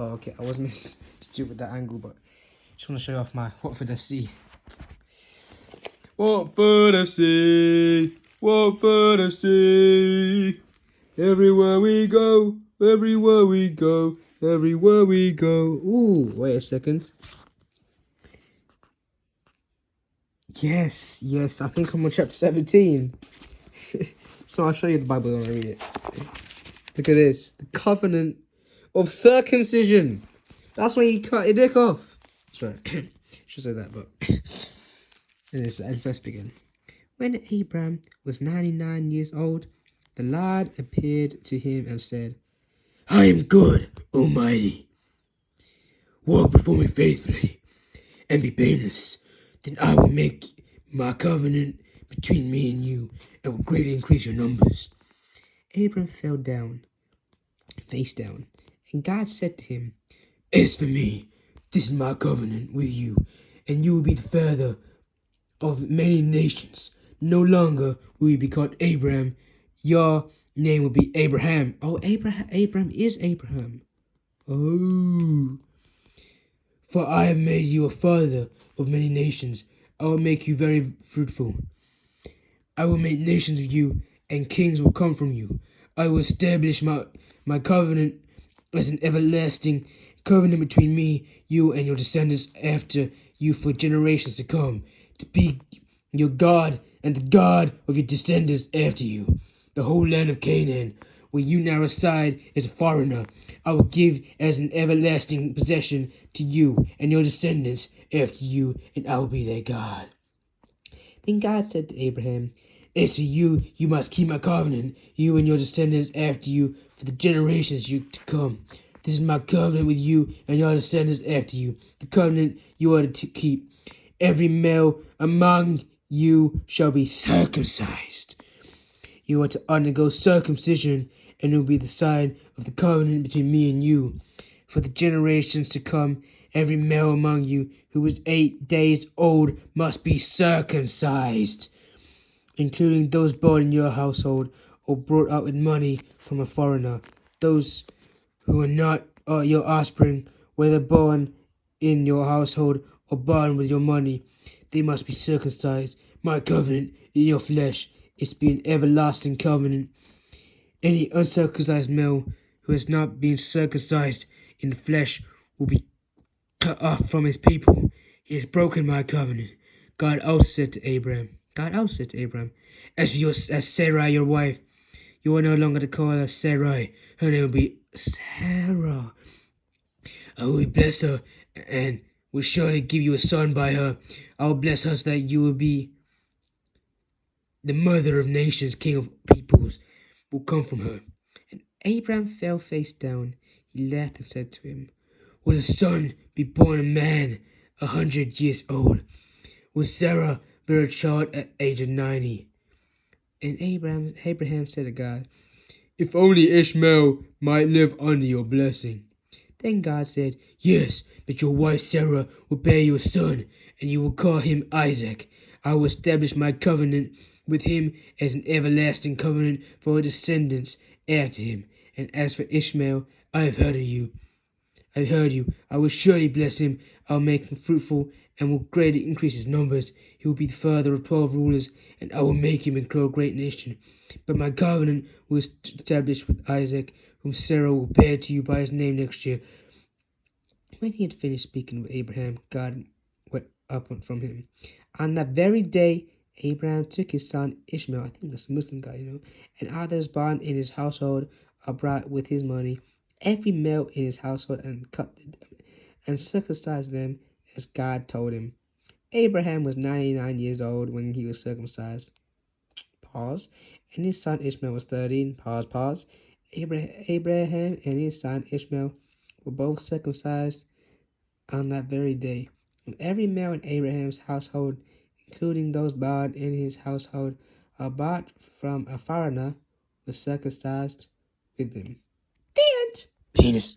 Oh, okay, I was missing to do with that angle, but just want to show you off my Watford FC. Watford FC, Watford FC. Everywhere we go, everywhere we go, everywhere we go. Ooh, wait a second. Yes, I think I'm on chapter 17. So I'll show you the Bible when I read it. Look at this. The Covenant of Circumcision. That's when you cut your dick off. Sorry. Should say that, but let's begin. When Abram was 99 years old, the Lord appeared to him and said, I am God Almighty. Walk before me faithfully and be blameless. Then I will make my covenant between me and you and will greatly increase your numbers. Abram fell down, face down, and God said to him, As for me, this is my covenant with you, and you will be the father of many nations. No longer will you be called Abram. Your name will be Abraham. Oh, Abram is Abraham. Oh. For I have made you a father of many nations. I will make you very fruitful. I will make nations of you, and kings will come from you. I will establish my covenant as an everlasting covenant between me, you, and your descendants after you for generations to come, to be your God and the God of your descendants after you. The whole land of Canaan, where you now reside as a foreigner, I will give as an everlasting possession to you and your descendants after you, and I will be their God. Then God said to Abraham, As for you, you must keep my covenant, you and your descendants after you, for the generations to come. This is my covenant with you and your descendants after you, the covenant you are to keep. Every male among you shall be circumcised. You are to undergo circumcision, and it will be the sign of the covenant between me and you. For the generations to come, every male among you who is 8 days old must be circumcised, including those born in your household or brought up with money from a foreigner. Those who are not your offspring, whether born in your household or born with your money, they must be circumcised. My covenant in your flesh is to be an everlasting covenant. Any uncircumcised male who has not been circumcised in the flesh will be cut off from his people. He has broken my covenant. God also said to Abram, as Sarai, your wife, you are no longer to call her Sarai. Her name will be Sarah. I will bless her and will surely give you a son by her. I will bless her so that you will be the mother of nations, king of peoples will come from her. And Abram fell face down. He laughed and said to him, Will a son be born a man 100 years old? Will Sarah bear a child at the age of 90? And Abraham said to God, If only Ishmael might live under your blessing. Then God said, Yes, but your wife Sarah will bear you a son, and you will call him Isaac. I will establish my covenant with him as an everlasting covenant for his descendants after him. And as for Ishmael, I have heard you. I will surely bless him. I will make him fruitful and will greatly increase his numbers. He will be the father of 12 rulers, and I will make him into a great nation. But my covenant will establish with Isaac, whom Sarah will bear to you by his name next year. When he had finished speaking with Abraham, God went up from him. On that very day, Abraham took his son Ishmael, I think that's a Muslim guy, and others born in his household are brought with his money, every male in his household, and cut them and circumcised them as God told him. Abraham was 99 years old when he was circumcised. Pause. And his son Ishmael was 13. Pause. Abraham and his son Ishmael were both circumcised on that very day. And every male in Abraham's household, including those born in his household, or bought from a foreigner, was circumcised with him. The end. Penis.